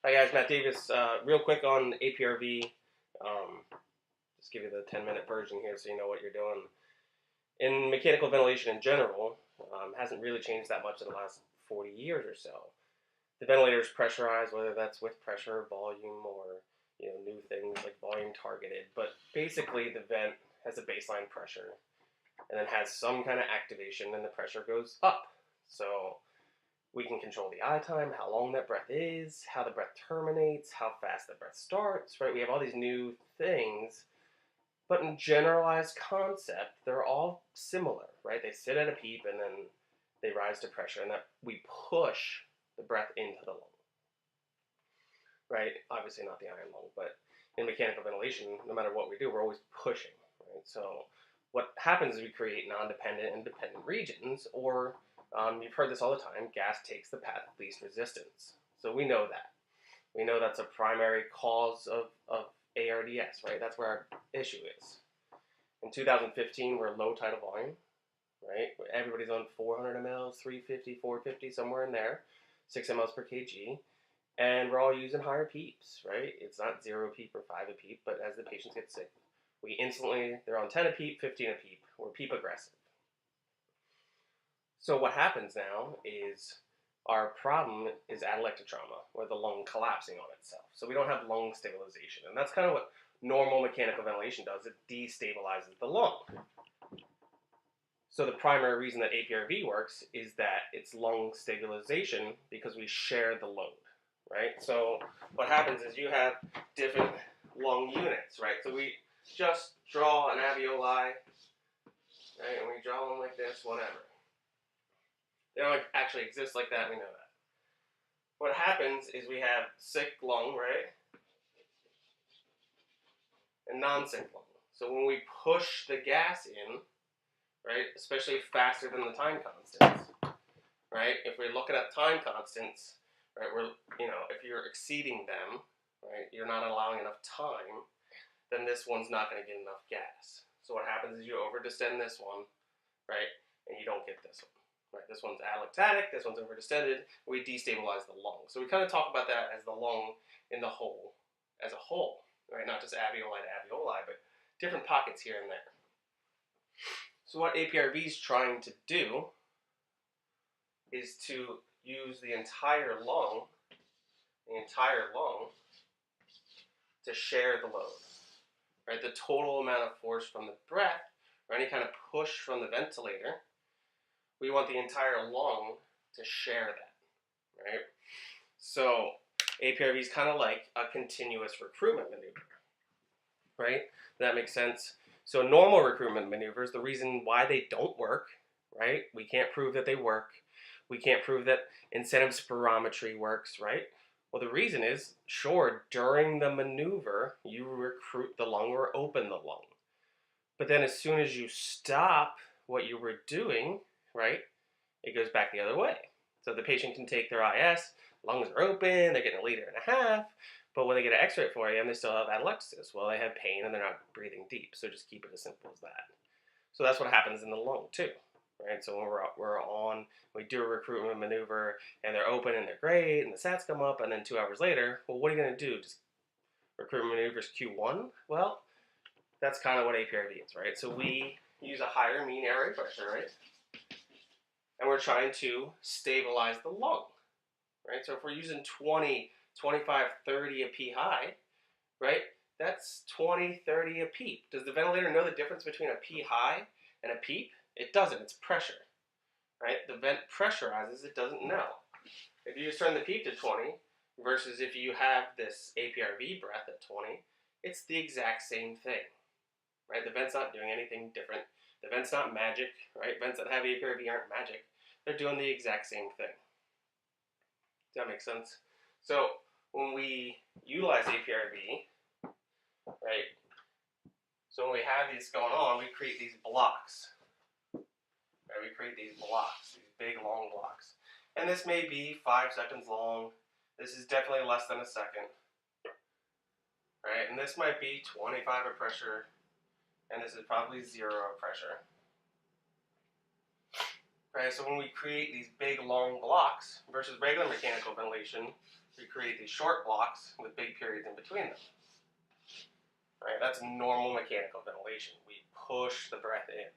Hi guys, Matt Davis. Real quick on Aprv. Um, just give you the 10-minute version here so you know what you're doing. In mechanical ventilation in general, hasn't really changed that much in the last 40 years or so. The ventilator is pressurized, whether that's with pressure, volume, or new things like volume targeted. But basically, the vent has a baseline pressure, and then has some kind of activation, and the pressure goes up. So we can control the eye time, how long that breath is, how the breath terminates, how fast the breath starts, right? We have all these new things, but in generalized concept, they're all similar, right? They sit at a PEEP and then they rise to pressure, and that we push the breath into the lung, right? Obviously not the iron lung, but in mechanical ventilation, no matter what we do, we're always pushing, right? So what happens is we create non-dependent and dependent regions, or you've heard this all the time, gas takes the path of least resistance. So we know that. We know that's a primary cause of ARDS, right? That's where our issue is. In 2015, we're low tidal volume, right? Everybody's on 400 mLs, 350, 450, somewhere in there, 6 mLs per kg. And we're all using higher PEEPs, right? It's not 0 PEEP or 5 a PEEP, but as the patients get sick, they're on 10 a PEEP, 15 a PEEP. We're PEEP aggressive. So what happens now is our problem is atelectic trauma, or the lung collapsing on itself. So we don't have lung stabilization. And that's kind of what normal mechanical ventilation does. It destabilizes the lung. So the primary reason that Aprv works is that it's lung stabilization because we share the load, right? So what happens is you have different lung units, right? So we just draw an alveoli, right? And we draw them like this, whatever. They don't actually exist like that, we know that. What happens is we have sick lung, right? And non-sick lung. So when we push the gas in, right, especially faster than the time constants, right? If we're looking at time constants, right, if you're exceeding them, right, you're not allowing enough time, then this one's not going to get enough gas. So what happens is you overdistend this one, right, and you don't get this one. Right, this one's allostatic, this one's overdistended, we destabilize the lung. So we kind of talk about that as the lung in the whole, as a whole, right? Not just alveoli to alveoli, but different pockets here and there. So what Aprv is trying to do is to use the entire lung to share the load, right? The total amount of force from the breath, or any kind of push from the ventilator, we want the entire lung to share that, right? So Aprv is kind of like a continuous recruitment maneuver, right? That makes sense. So normal recruitment maneuvers, the reason why they don't work, right? We can't prove that they work. We can't prove that incentive spirometry works, right? Well, the reason is, sure, during the maneuver, you recruit the lung or open the lung. But then as soon as you stop what you were doing, right, it goes back the other way. So the patient can take their IS, lungs are open, they're getting a liter and a half, but when they get an x-ray at 4 a.m., they still have atelectasis. Well, they have pain and they're not breathing deep, so just keep it as simple as that. So that's what happens in the lung too, right? So when we do a recruitment maneuver and they're open and they're great and the SATs come up, and then 2 hours later, well, what are you going to do? Just recruitment maneuvers Q1? Well, that's kind of what Aprv is, right? So we use a higher mean airway pressure, right? And we're trying to stabilize the lung, right? So if we're using 20, 25, 30 a P high, right? That's 20, 30 a PEEP. Does the ventilator know the difference between a P high and a PEEP? It doesn't, it's pressure, right? The vent pressurizes, it doesn't know. If you just turn the PEEP to 20 versus if you have this Aprv breath at 20, it's the exact same thing, right? The vent's not doing anything different. The vent's not magic, right? Vents that have Aprv aren't magic. They're doing the exact same thing. Does that make sense? So when we utilize Aprv, right, so when we have these going on, we create these blocks. Right? We create these blocks, these big long blocks. And this may be 5 seconds long. This is definitely less than a second. Right? And this might be 25 of pressure, and this is probably 0 of pressure. Right, so when we create these big long blocks versus regular mechanical ventilation, we create these short blocks with big periods in between them. Right? That's normal mechanical ventilation. We push the breath in,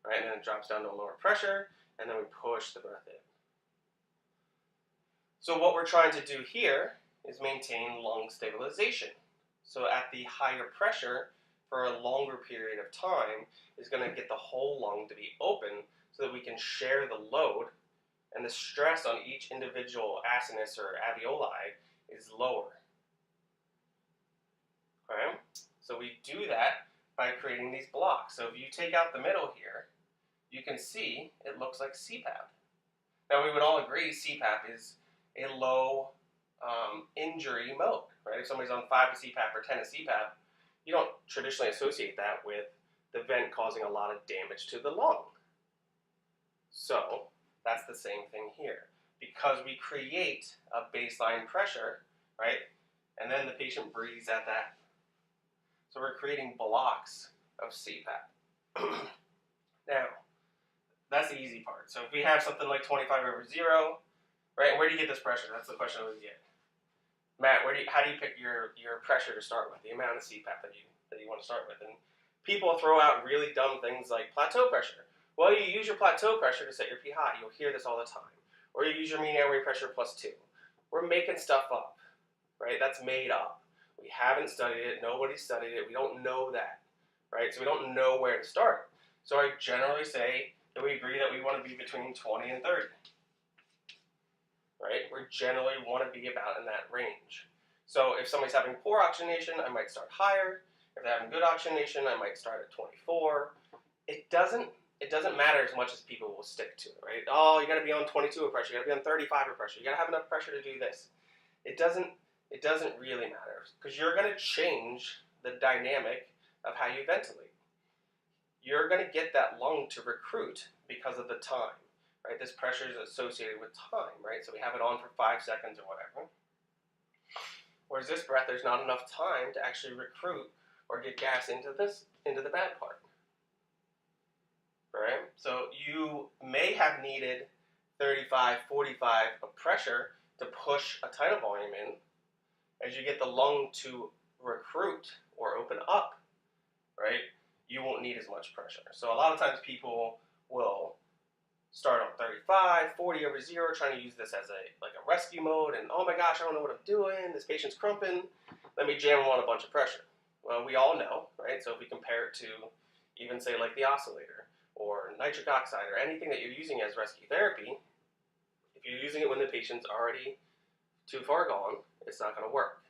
right? And then it drops down to a lower pressure, and then we push the breath in. So what we're trying to do here is maintain lung stabilization. So at the higher pressure, for a longer period of time, is going to get the whole lung to be open so that we can share the load, and the stress on each individual acinus or alveoli is lower. Okay? So we do that by creating these blocks. So if you take out the middle here, you can see it looks like CPAP. Now we would all agree CPAP is a low injury mode, right? If somebody's on 5 of CPAP or 10 of CPAP, you don't traditionally associate that with the vent causing a lot of damage to the lung. So that's the same thing here. Because we create a baseline pressure, right? And then the patient breathes at that. So we're creating blocks of CPAP. Now, that's the easy part. So if we have something like 25/0, right? Where do you get this pressure? That's the question I always get. Matt, how do you pick your pressure to start with, the amount of CPAP that you want to start with? And people throw out really dumb things like plateau pressure. Well, you use your plateau pressure to set your pH. You'll hear this all the time. Or you use your mean airway pressure +2. We're making stuff up, right? That's made up. We haven't studied it. Nobody's studied it. We don't know that, right? So we don't know where to start. So I generally say that we agree that we want to be between 20 and 30. Right? We generally want to be about in that range. So if somebody's having poor oxygenation, I might start higher. If they're having good oxygenation, I might start at 24. It doesn't matter as much as people will stick to it, right? Oh, you got to be on 22 of pressure. You got to be on 35 of pressure. You got to have enough pressure to do this. It doesn't really matter because you're going to change the dynamic of how you ventilate. You're going to get that lung to recruit because of the time. Right, this pressure is associated with time, right? So we have it on for 5 seconds or whatever. Whereas this breath, there's not enough time to actually recruit or get gas into the bad part. Right? So you may have needed 35, 45 of pressure to push a tidal volume in. As you get the lung to recruit or open up, right, you won't need as much pressure. So a lot of times people will start on 35, 40/0, trying to use this as a rescue mode, and oh my gosh, I don't know what I'm doing, this patient's crumping, let me jam them on a bunch of pressure. Well, we all know, right? So if we compare it to even say like the oscillator or nitric oxide or anything that you're using as rescue therapy, if you're using it when the patient's already too far gone, it's not going to work.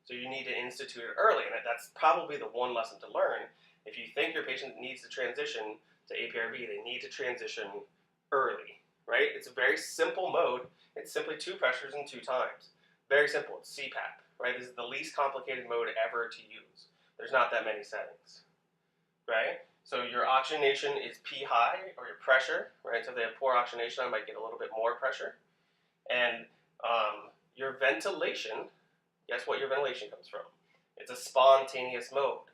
So you need to institute it early, and that's probably the one lesson to learn. If you think your patient needs to transition to Aprv, they need to transition early, right? It's a very simple mode. It's simply 2 pressures and 2 times. Very simple. It's CPAP, right? This is the least complicated mode ever to use. There's not that many settings, right? So your oxygenation is P high, or your pressure, right? So if they have poor oxygenation, I might get a little bit more pressure. And your ventilation, guess what your ventilation comes from? It's a spontaneous mode.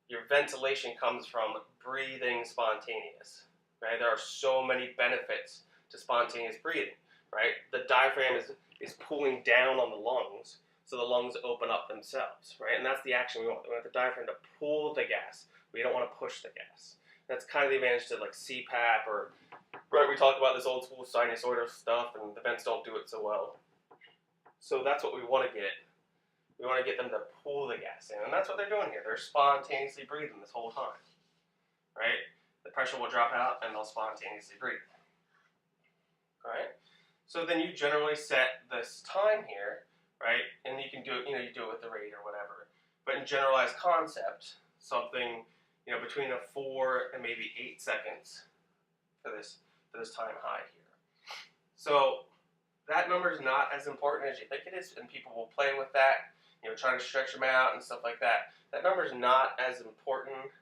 Your ventilation comes from breathing spontaneous. Right? There are so many benefits to spontaneous breathing, right? The diaphragm is pulling down on the lungs, so the lungs open up themselves, right? And that's the action we want. We want the diaphragm to pull the gas. We don't want to push the gas. That's kind of the advantage to like CPAP or, right, we talk about this old school sinusoidal stuff, and the vents don't do it so well. So that's what we want to get. We want to get them to pull the gas in, and that's what they're doing here. They're spontaneously breathing this whole time, right? The pressure will drop out and they'll spontaneously breathe. Alright? So then you generally set this time here, right? And you can do it, you do it with the rate or whatever. But in generalized concept, something, between a 4 and maybe 8 seconds for this time high here. So that number is not as important as you think it is, and people will play with that, trying to stretch them out and stuff like that. That number is not as important.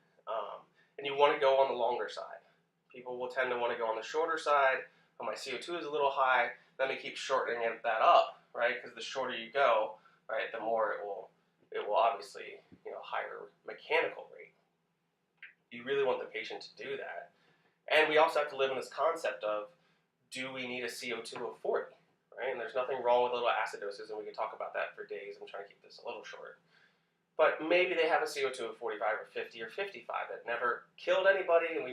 And you want to go on the longer side. People will tend to want to go on the shorter side. Oh, my CO2 is a little high. Let me keep shortening that up, right? Because the shorter you go, right, the more it will obviously, higher mechanical rate. You really want the patient to do that. And we also have to live in this concept of, do we need a CO2 of 40, right? And there's nothing wrong with a little acidosis, and we can talk about that for days. I'm trying to keep this a little short. But maybe they have a CO2 of 45 or 50 or 55 that never killed anybody, and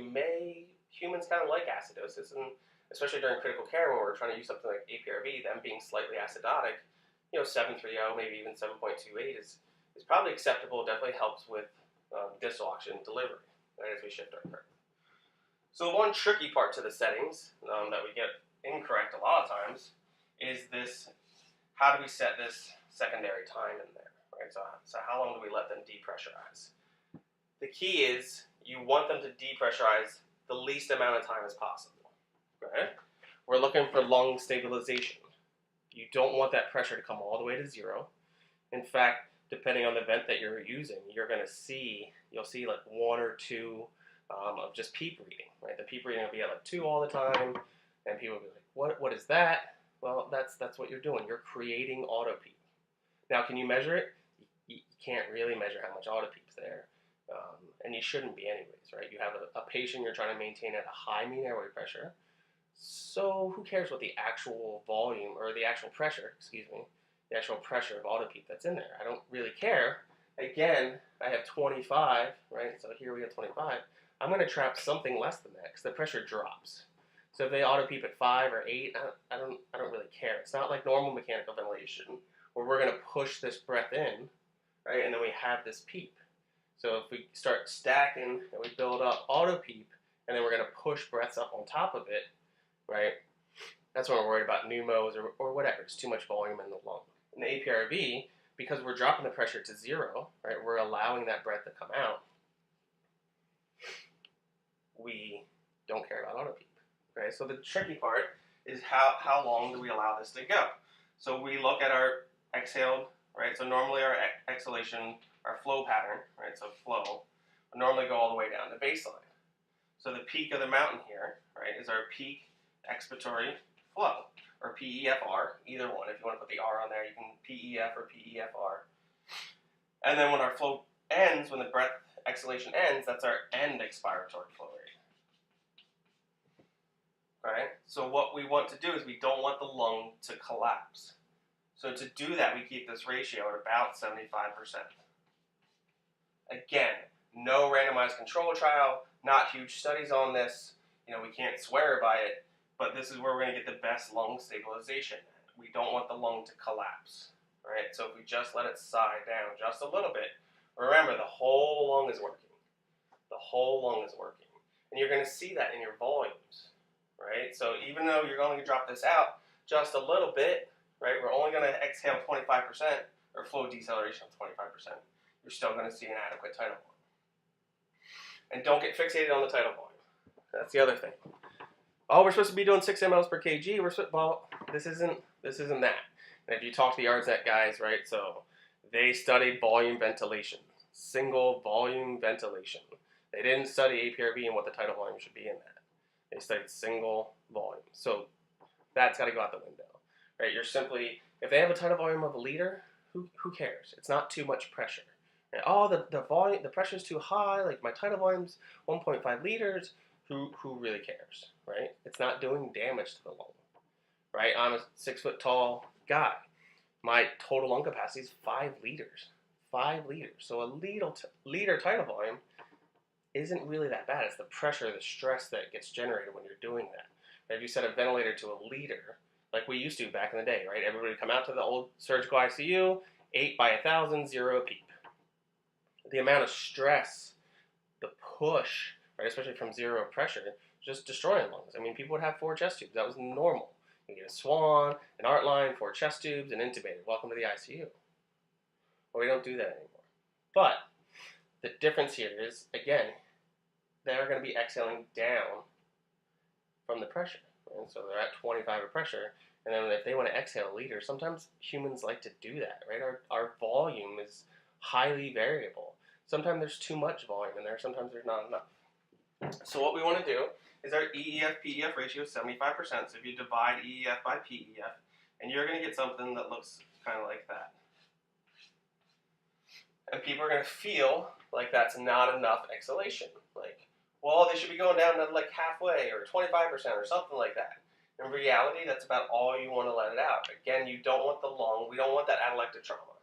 humans kind of like acidosis, and especially during critical care when we're trying to use something like Aprv, them being slightly acidotic, 730, maybe even 7.28 is probably acceptable. Definitely helps with distal oxygen delivery, right, as we shift our curve. So one tricky part to the settings that we get incorrect a lot of times is this: how do we set this secondary time in there, right? So how long do we let them depressurize? The key is you want them to depressurize the least amount of time as possible, okay? We're looking for lung stabilization. You don't want that pressure to come all the way to zero. In fact, depending on the vent that you're using, you'll see like 1 or 2 of just PEEP reading, right? The PEEP reading will be at like 2 all the time, and people will be like, what is that? Well, that's what you're doing. You're creating auto PEEP. Now, can you measure it? You can't really measure how much auto PEEP's there, and you shouldn't be anyways, right? You have a patient you're trying to maintain at a high mean airway pressure, so who cares what the actual volume, or the actual pressure, the actual pressure of auto PEEP that's in there? I don't really care. Again, I have 25, right? So here we have 25. I'm going to trap something less than that because the pressure drops. So if they auto PEEP at 5 or 8, I don't really care. It's not like normal mechanical ventilation where we're going to push this breath in, right? And then we have this PEEP. So if we start stacking and we build up auto PEEP, and then we're going to push breaths up on top of it, right? That's when we're worried about pneumos or whatever. It's too much volume in the lung. In the Aprv, because we're dropping the pressure to 0, right? We're allowing that breath to come out. We don't care about auto PEEP, right? So the tricky part is how long do we allow this to go? So we look at our exhaled, right? So normally our exhalation, our flow pattern, right? So flow would normally go all the way down to baseline. So the peak of the mountain here, right, is our peak expiratory flow, or PEFR, either one. If you want to put the R on there, you can PEF or PEFR. And then when our flow ends, when the breath exhalation ends, that's our end expiratory flow rate. Right? So what we want to do is we don't want the lung to collapse. So to do that, we keep this ratio at about 75%. Again, no randomized control trial, not huge studies on this. We can't swear by it, but this is where we're going to get the best lung stabilization. We don't want the lung to collapse, right? So if we just let it sigh down just a little bit, remember the whole lung is working. The whole lung is working. And you're going to see that in your volumes, right? So even though you're going to drop this out just a little bit, right, we're only going to exhale 25%, or flow deceleration of 25%. You're still going to see an adequate tidal volume. And don't get fixated on the tidal volume. That's the other thing. Oh, we're supposed to be doing 6 mLs per kg. This isn't that. And if you talk to the ARDSNet guys, right, so they studied volume ventilation, single volume ventilation. They didn't study Aprv and what the tidal volume should be in that. They studied single volume. So that's got to go out the window, right? If they have a tidal volume of 1 liter, who cares? It's not too much pressure. And, the pressure is too high, like my tidal volume's 1.5 liters. Who really cares, right? It's not doing damage to the lung, right? I'm a 6 foot tall guy. My total lung capacity is 5 liters. 5 liters. So a liter tidal volume isn't really that bad. It's the pressure, the stress that gets generated when you're doing that. But if you set a ventilator to 1 liter, like we used to back in the day, right? Everybody would come out to the old surgical ICU, 8 by 1,000, 0 PEEP. The amount of stress, the push, right, especially from 0 pressure, just destroying lungs. I mean, people would have 4 chest tubes. That was normal. You get a Swan, an Art line, 4 chest tubes, and intubated. Welcome to the ICU. Well, we don't do that anymore. But the difference here is, again, they're going to be exhaling down from the pressure. And so they're at 25 of pressure. And then if they want to exhale 1 liter, sometimes humans like to do that, right? Our volume is highly variable. Sometimes there's too much volume in there. Sometimes there's not enough. So what we want to do is our EEF-PEF ratio is 75%. So if you divide EEF by PEF, and you're going to get something that looks kind of like that. And people are going to feel like that's not enough exhalation. Like, well, they should be going down to like halfway or 25% or something like that. In reality, that's about all you want to let it out. Again, you don't want the lung, we don't want that atelectic trauma,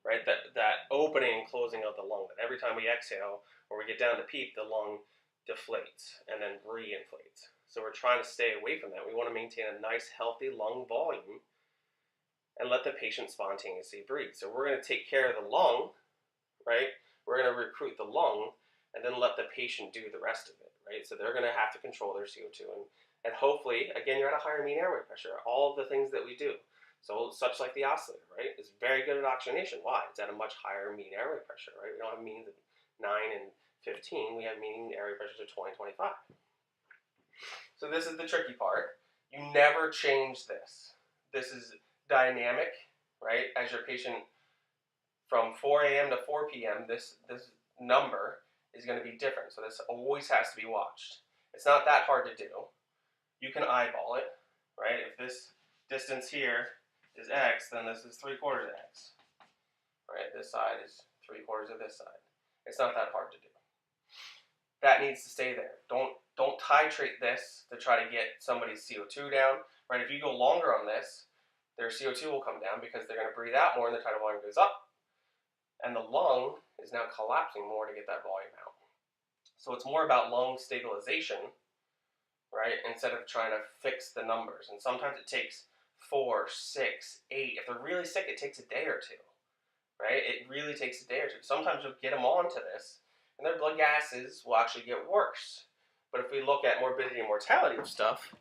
right? That opening and closing of the lung, that every time we exhale or we get down to PEEP, the lung deflates and then re-inflates. So we're trying to stay away from that. We want to maintain a nice, healthy lung volume and let the patient spontaneously breathe. So we're going to take care of the lung, right? We're going to recruit the lung and then let the patient do the rest of it, right? So they're going to have to control their CO2 and hopefully, again, you're at a higher mean airway pressure. All of the things that we do, so such like the oscillator, right, is very good at oxygenation. Why? It's at a much higher mean airway pressure, right? We don't have means of 9 and 15. We have mean airway pressures of 20 and 25. So this is the tricky part. You never change this. This is dynamic, right? As your patient from 4 a.m. to 4 p.m., this number is going to be different. So this always has to be watched. It's not that hard to do. You can eyeball it, right? If this distance here is x, then this is 3/4 of x, right? This side is 3/4 of this side. It's not that hard to do. That needs to stay there. Don't titrate this to try to get somebody's CO2 down, right? If you go longer on this, their CO2 will come down because they're going to breathe out more and the tidal volume goes up. And the lung is now collapsing more to get that volume out. So it's more about lung stabilization, right, instead of trying to fix the numbers. And sometimes it takes 4, 6, 8. If they're really sick, it takes a day or two, right? It really takes a day or two. Sometimes you'll get them onto this, and their blood gases will actually get worse. But if we look at morbidity and mortality of stuff,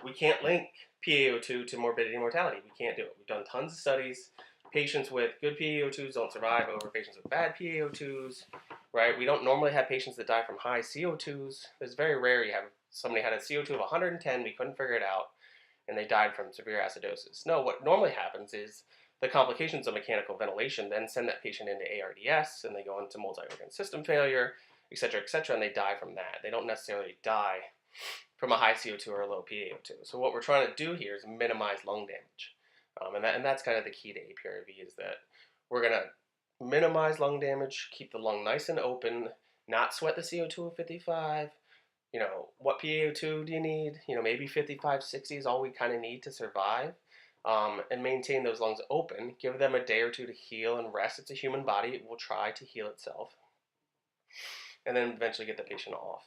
we can't link PaO2 to morbidity and mortality. We can't do it. We've done tons of studies. Patients with good PaO2s don't survive over patients with bad PaO2s, right? We don't normally have patients that die from high CO2s. It's very rare you have somebody had a CO2 of 110, we couldn't figure it out, and they died from severe acidosis. No, what normally happens is the complications of mechanical ventilation then send that patient into ARDS, and they go into multi-organ system failure, et cetera, and they die from that. They don't necessarily die from a high CO2 or a low PaO2. So what we're trying to do here is minimize lung damage. And that's kind of the key to Aprv, is that we're going to minimize lung damage, keep the lung nice and open, not sweat the CO2 at 55. You know, what PaO2 do you need? You know, maybe 55, 60 is all we kind of need to survive. And maintain those lungs open. Give them a day or two to heal and rest. It's a human body. It will try to heal itself. And then eventually get the patient off.